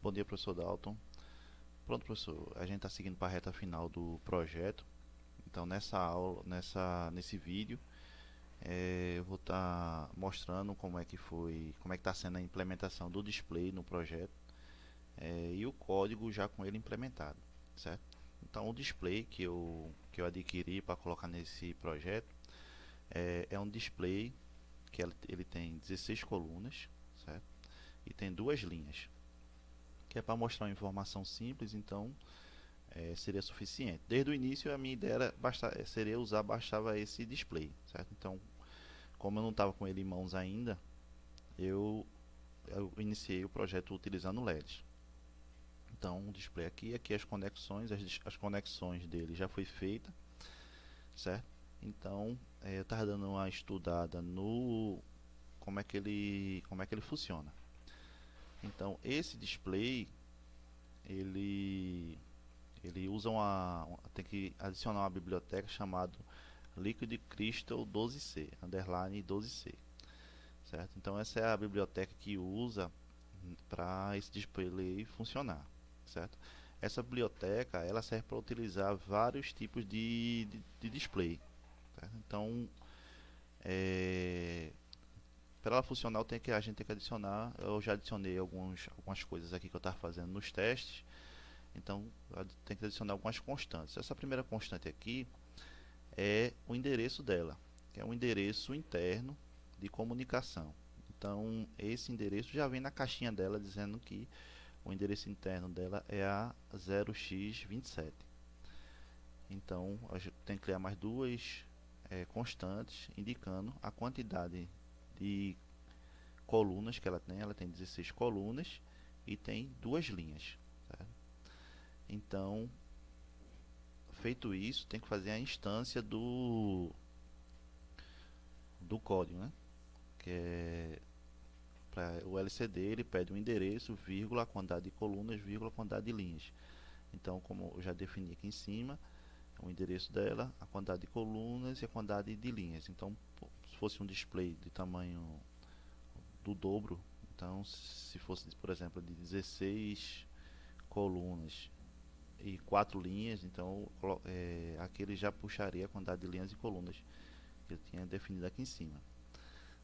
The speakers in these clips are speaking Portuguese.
Bom dia, professor Dalton. Pronto, professor, a gente está seguindo para a reta final do projeto. Então, nessa aula, nesse vídeo, eu vou estar mostrando como é que foi, como é que está sendo a implementação do display no projeto, e o código já com ele implementado, certo? Então, o display que eu adquiri para colocar nesse projeto é um display que ele tem 16 colunas, certo? E tem duas linhas, que é para mostrar uma informação simples. Então seria suficiente. Desde o início a minha ideia era seria usar, bastava esse display, certo? Então, como eu não estava com ele em mãos ainda, eu iniciei o projeto utilizando LEDs. Então, o display aqui as conexões, as conexões dele já foi feita, certo? Então, eu estava dando uma estudada no como é que ele funciona. Então, esse display ele ele usa tem que adicionar uma biblioteca chamada Liquid Crystal 12c, underline 12c, certo? Então essa é a biblioteca que usa para esse display funcionar, certo? Essa biblioteca ela serve para utilizar vários tipos de display, certo? Então para ela funcionar a gente tem que adicionar, eu já adicionei algumas coisas aqui que eu estava fazendo nos testes. Então tem que adicionar algumas constantes. Essa primeira constante aqui é o endereço dela, que é um endereço interno de comunicação. Então esse endereço já vem na caixinha dela dizendo que o endereço interno dela é a 0x27. Então a gente tem que criar mais duas constantes indicando a quantidade de colunas que ela tem. Ela tem 16 colunas e tem duas linhas, certo? Então, feito isso, tem que fazer a instância do código, né? Que é para o LCD, ele pede um endereço, vírgula, a quantidade de colunas, vírgula, a quantidade de linhas. Então, como eu já defini aqui em cima, o endereço dela, a quantidade de colunas e a quantidade de linhas. Então, se fosse um display de tamanho do dobro, então se fosse, por exemplo, de 16 colunas e 4 linhas, então aqui ele já puxaria a quantidade de linhas e colunas que eu tinha definido aqui em cima,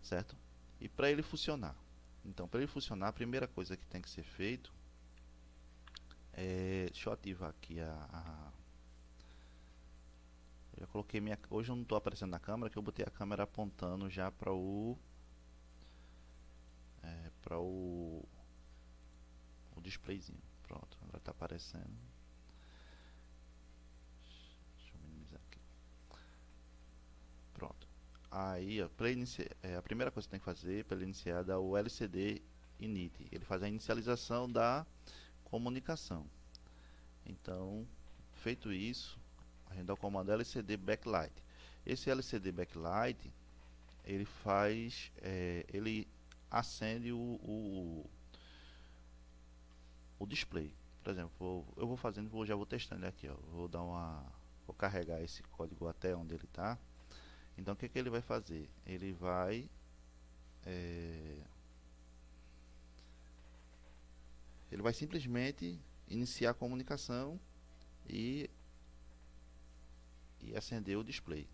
certo? E para ele funcionar, então para ele funcionar, a primeira coisa que tem que ser feito deixa eu ativar aqui eu já coloquei hoje eu não estou aparecendo na câmera, que eu botei a câmera apontando já para o displayzinho. Pronto, agora está aparecendo. Deixa eu minimizar aqui. Pronto. Aí, ó, a primeira coisa que tem que fazer para ele iniciar é dar o LCD init. Ele faz a inicialização da comunicação. Então, feito isso, a gente dá o comando LCD backlight. Esse LCD backlight, ele acende o display. Por exemplo, eu vou fazendo, já vou testando aqui, ó. Vou carregar esse código até onde ele está. Então, o que ele vai fazer? É, ele vai simplesmente iniciar a comunicação e, e acender o display,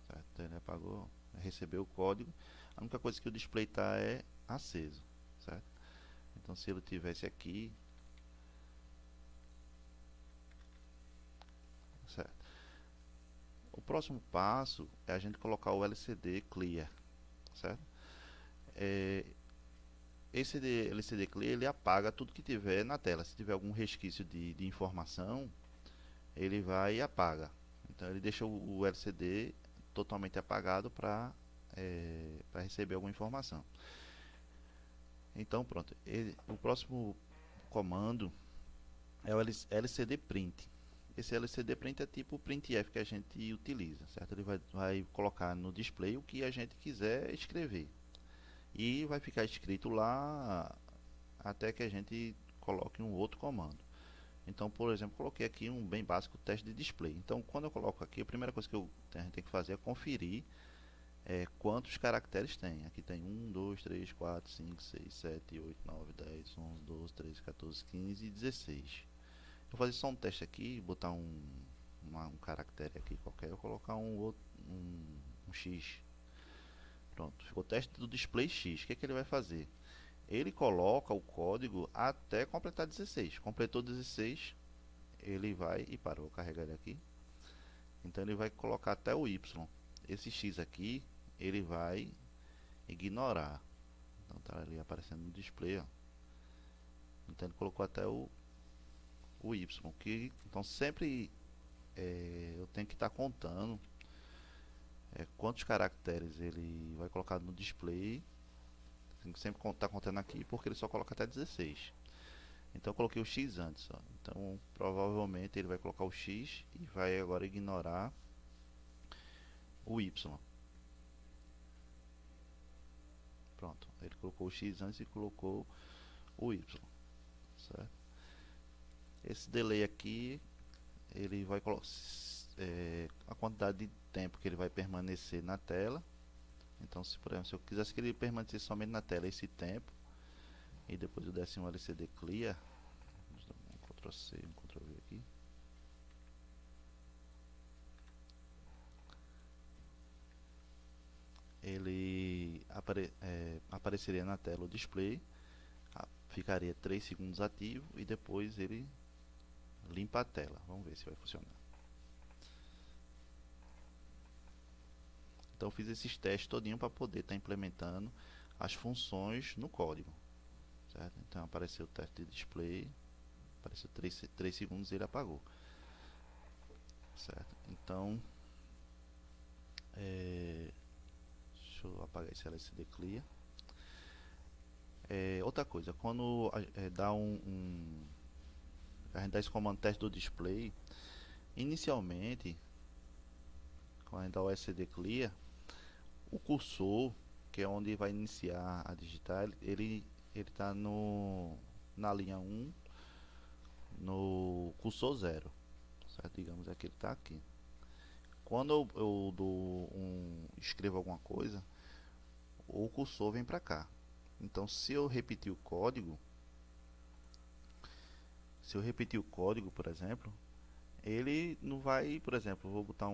certo? Então, ele apagou, recebeu o código. A única coisa que o display está é aceso, certo? Então, se ele tivesse aqui, certo? O próximo passo é a gente colocar o LCD clear, certo? Esse LCD clear ele apaga tudo que tiver na tela. Se tiver algum resquício de informação, ele vai e apaga. Então ele deixa o LCD totalmente apagado para receber alguma informação. Então pronto, o próximo comando é o LCD print. Esse LCD print é tipo o printf que a gente utiliza, certo? Ele vai colocar no display o que a gente quiser escrever e vai ficar escrito lá até que a gente coloque um outro comando. Então, por exemplo, coloquei aqui um bem básico teste de display. Então, quando eu coloco aqui, a primeira coisa que a gente tem que fazer é conferir quantos caracteres tem. Aqui tem 1, 2, 3, 4, 5, 6, 7, 8, 9, 10, 11, 12, 13, 14, 15 e 16. Vou fazer só um teste aqui, botar um caractere aqui qualquer, vou colocar um X. Pronto, ficou o teste do display X. O que ele vai fazer? Ele coloca o código até completar 16. Completou 16, ele vai e parou. Vou carregar ele aqui. Então ele vai colocar até o Y. Esse X aqui, ele vai ignorar. Então tá ali aparecendo no display, ó. Então ele colocou até o Y. Então sempre eu tenho que estar contando quantos caracteres ele vai colocar no display. Tem que sempre estar contando aqui, porque ele só coloca até 16. Então eu coloquei o X antes, ó. Então provavelmente ele vai colocar o X e vai agora ignorar o Y. Pronto, ele colocou o X antes e colocou o Y, certo? Esse delay aqui, ele vai colocar a quantidade de tempo que ele vai permanecer na tela. Então, se por exemplo, se eu quisesse que ele permanecesse somente na tela esse tempo, e depois eu desse um LCD clear, vamos dar um Ctrl C, um Ctrl V aqui. Ele apareceria na tela o display, ficaria 3 segundos ativo e depois ele limpa a tela. Vamos ver se vai funcionar. Então fiz esses testes todinho para poder estar implementando as funções no código, certo? Então apareceu o teste de display, apareceu 3 segundos e ele apagou, certo? Então deixa eu apagar esse LCD clear. Outra coisa, quando a gente dá esse comando teste do display, inicialmente quando a gente dá o LCD clear, o cursor, que é onde vai iniciar a digitar, ele está na linha 1, no cursor 0, certo? Digamos que ele está aqui. Quando eu escrevo alguma coisa, o cursor vem para cá. Então, se eu repetir o código, por exemplo, ele não vai, por exemplo, eu vou botar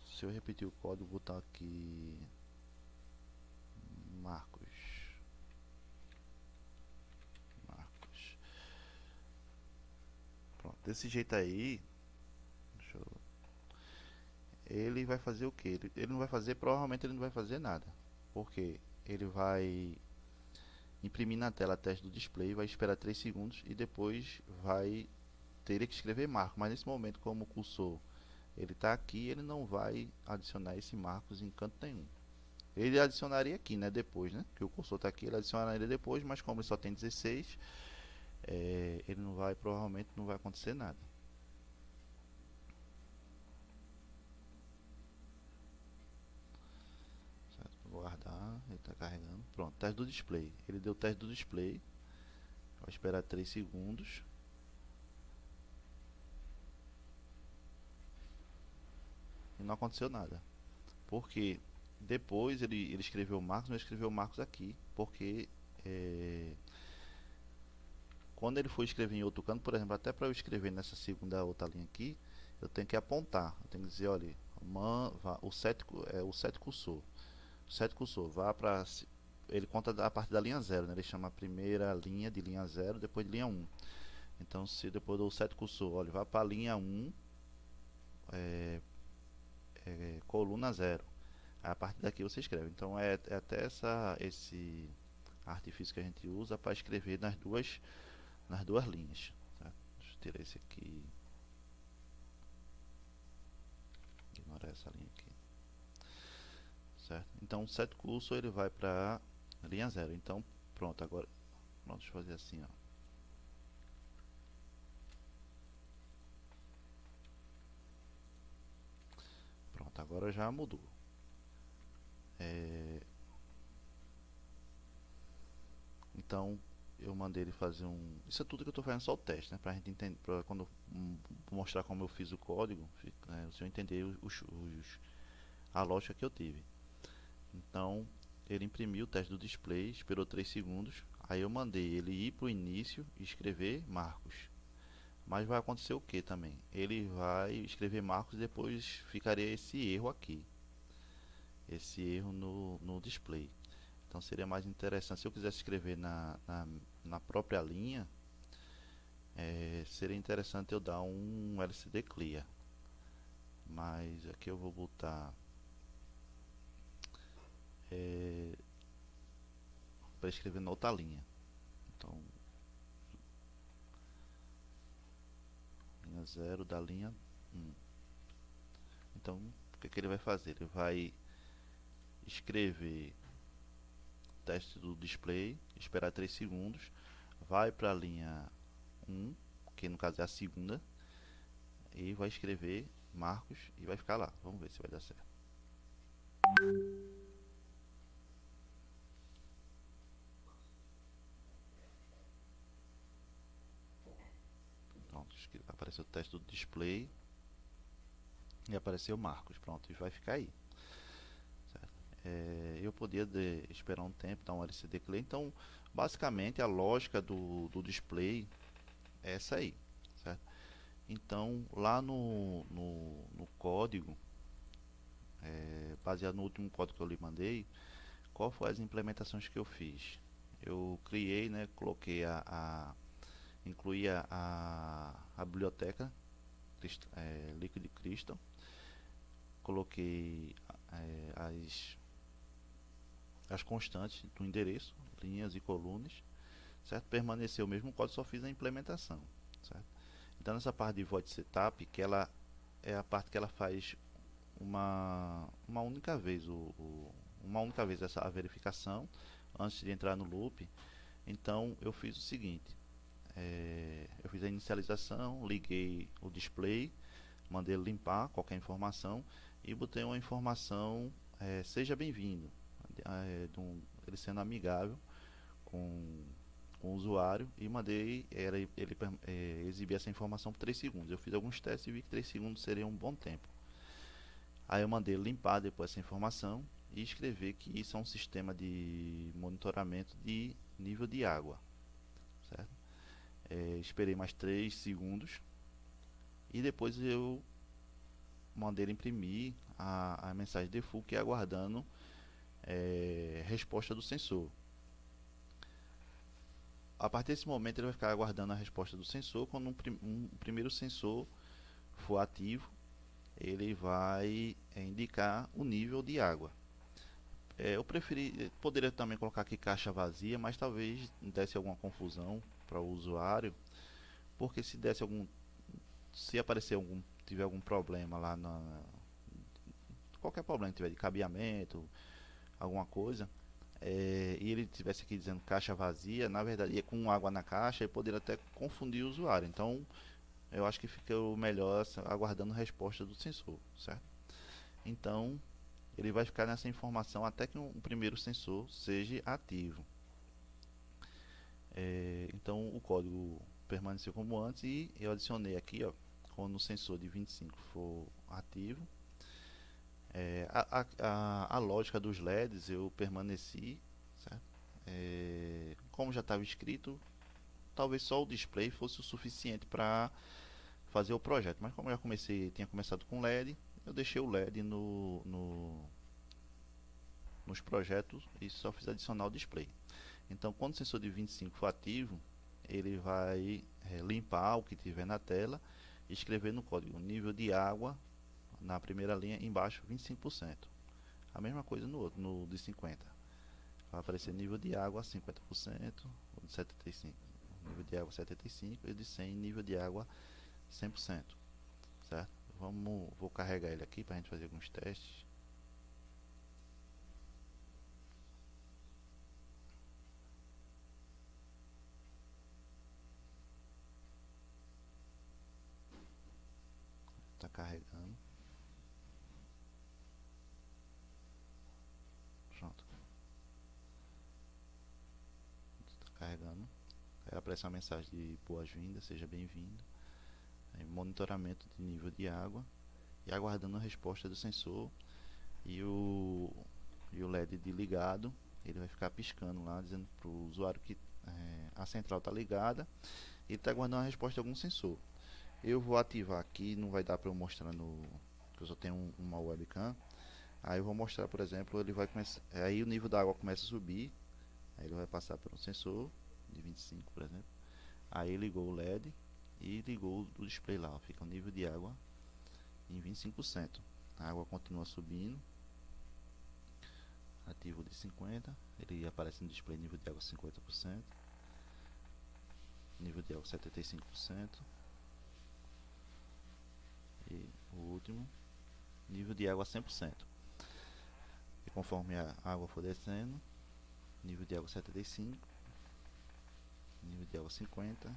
se eu repetir o código, vou botar aqui Marcos. Pronto, desse jeito aí, ele vai fazer o que? Ele não vai fazer, provavelmente ele não vai fazer nada, porque ele vai imprimir na tela a teste do display, vai esperar 3 segundos e depois vai ter que escrever marco, mas nesse momento, como o cursor ele está aqui, ele não vai adicionar esse marcos em canto nenhum. Ele adicionaria aqui, né, depois, né, que o cursor está aqui, ele adicionaria depois, mas como ele só tem 16, ele não vai, provavelmente não vai acontecer nada. Certo? Vou guardar, ele está carregando. Pronto, teste do display. Ele deu o teste do display. Vai esperar 3 segundos. E não aconteceu nada. Porque depois ele escreveu Marcos, mas escreveu Marcos aqui. Porque quando ele for escrever em outro canto, por exemplo, até para eu escrever nessa segunda outra linha aqui, eu tenho que apontar. Eu tenho que dizer, olha, o set cursor. O set cursor, vá para... Ele conta a partir da linha 0, né? Ele chama a primeira linha de linha 0, depois de linha 1. Então, se depois do set cursor, olha, vá para a linha 1, coluna 0. A partir daqui você escreve. Então é até esse artifício que a gente usa para escrever nas duas linhas. Tá? Deixa eu tirar esse aqui. Ignorar essa linha aqui. Certo? Então o set cursor ele vai para a linha 0. Então pronto, agora pronto, deixa eu fazer assim, ó. Pronto, agora já mudou. Então eu mandei ele fazer um. Isso é tudo que eu estou fazendo só o teste, né? Pra gente entender, pra quando mostrar como eu fiz o código, o senhor entender a lógica que eu tive. Então, ele imprimiu o teste do display, esperou 3 segundos. Aí eu mandei ele ir para o início e escrever Marcos. Mas vai acontecer o que também? Ele vai escrever Marcos e depois ficaria esse erro aqui. Esse erro no display. Então seria mais interessante, se eu quisesse escrever na própria linha, seria interessante eu dar um LCD clear. Mas aqui eu vou botar para escrever na outra linha. Então, linha 0 da linha 1. Então, o que ele vai fazer? Ele vai escrever o teste do display, esperar 3 segundos, vai para a linha 1, que no caso é a segunda, e vai escrever Marcos e vai ficar lá. Vamos ver se vai dar certo. Pronto, apareceu o teste do display e apareceu Marcos. Pronto, e vai ficar aí. Eu podia esperar um tempo, dar um LCD clear. Então, basicamente, a lógica do display é essa aí, certo? Então, lá no código, baseado no último código que eu lhe mandei, qual foi as implementações que eu fiz? Eu criei, né, coloquei incluí a biblioteca Liquid Crystal, coloquei as constantes do endereço, linhas e colunas, certo? Permaneceu o mesmo código, só fiz a implementação, certo? Então nessa parte de void setup, que ela é a parte que ela faz uma única vez uma única vez a verificação antes de entrar no loop. Então eu fiz o seguinte: eu fiz a inicialização, liguei o display, mandei ele limpar qualquer informação e botei uma informação seja bem-vindo, ele sendo amigável com o usuário, e mandei ele exibir essa informação por 3 segundos. Eu fiz alguns testes e vi que 3 segundos seria um bom tempo. Aí eu mandei limpar depois essa informação e escrever que isso é um sistema de monitoramento de nível de água, certo? Esperei mais 3 segundos e depois eu mandei ele imprimir a mensagem default, que é aguardando resposta do sensor. A partir desse momento ele vai ficar aguardando a resposta do sensor. Quando um primeiro sensor for ativo, ele vai indicar o nível de água. Eu poderia também colocar aqui caixa vazia, mas talvez desse alguma confusão para o usuário, porque se aparecer tiver algum problema lá qualquer problema tiver de cabeamento, alguma coisa, e ele tivesse aqui dizendo caixa vazia, na verdade é com água na caixa, e poderia até confundir o usuário. Então eu acho que fica o melhor aguardando a resposta do sensor, certo? Então ele vai ficar nessa informação até que um primeiro sensor seja ativo. Então o código permaneceu como antes e eu adicionei aqui, ó, quando o sensor de 25 for ativo, a lógica dos LEDs eu permaneci, certo? Como já estava escrito, talvez só o display fosse o suficiente para fazer o projeto, mas como eu já tinha começado com LED, eu deixei o LED nos projetos e só fiz adicionar o display. Então quando o sensor de 25 for ativo, ele vai limpar o que tiver na tela e escrever no código nível de água na primeira linha, embaixo 25%. A mesma coisa no outro, no de 50. Vai aparecer nível de água 50%, ou de 75%, nível de água 75% e de 100 nível de água 100%, certo? Vou carregar ele aqui para a gente fazer alguns testes. Está carregando. Pronto. Está carregando. aparece uma mensagem de boas-vindas, seja bem-vindo. Monitoramento de nível de água e aguardando a resposta do sensor e o LED de ligado, ele vai ficar piscando lá, dizendo para o usuário que a central está ligada e está aguardando a resposta de algum sensor. Eu vou ativar aqui, não vai dar para eu mostrar no que eu só tenho uma webcam. Aí eu vou mostrar, por exemplo, ele vai começar, aí o nível da água começa a subir, aí ele vai passar por um sensor de 25, por exemplo. Aí ligou o LED e ligou o display lá, ó, fica o nível de água em 25%. A água continua subindo, ativo de 50, ele aparece no display nível de água 50%, nível de água 75%, e o último, nível de água 100%. E conforme a água for descendo, nível de água 75, nível de água 50,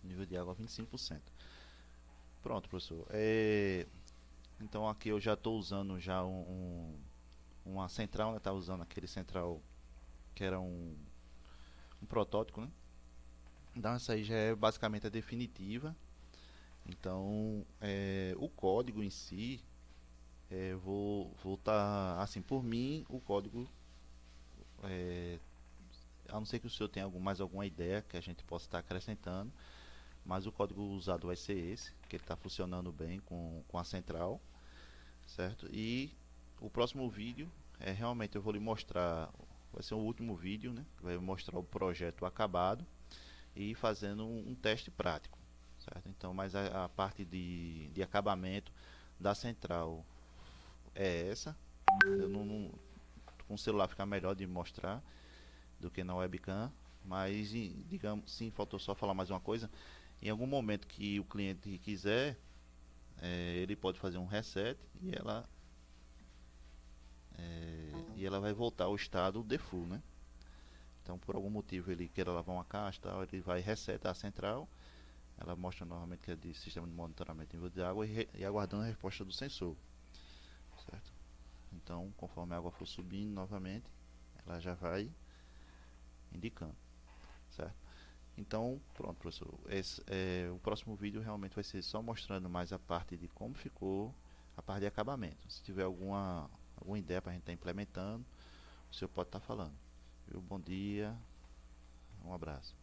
nível de água 25%. Pronto, professor. Então aqui eu já estou usando já uma central, né? Tá usando aquele central que era um protótipo, né? Então essa aí já é basicamente a definitiva. Então o código em si, vou tá assim, por mim o código, é, a não ser que o senhor tenha mais alguma ideia que a gente possa estar acrescentando, mas o código usado vai ser esse, que ele está funcionando bem com a central, certo? E o próximo vídeo realmente eu vou lhe mostrar, vai ser o último vídeo, né? Vai mostrar o projeto acabado e fazendo um teste prático, certo? Então, mas a parte de acabamento da central é essa. Eu com o celular fica melhor de mostrar do que na webcam, mas digamos, sim, faltou só falar mais uma coisa. Em algum momento que o cliente quiser, ele pode fazer um reset e ela vai voltar ao estado default, né? Então, por algum motivo ele queira lavar uma caixa, tal, ele vai resetar a central. Ela mostra novamente que é de sistema de monitoramento de nível de água e aguardando a resposta do sensor, certo? Então, conforme a água for subindo novamente, ela já vai indicando, certo? Então, pronto, professor. O próximo vídeo realmente vai ser só mostrando mais a parte de como ficou a parte de acabamento. Se tiver alguma ideia para a gente estar implementando, o senhor pode estar falando. Viu? Bom dia, um abraço.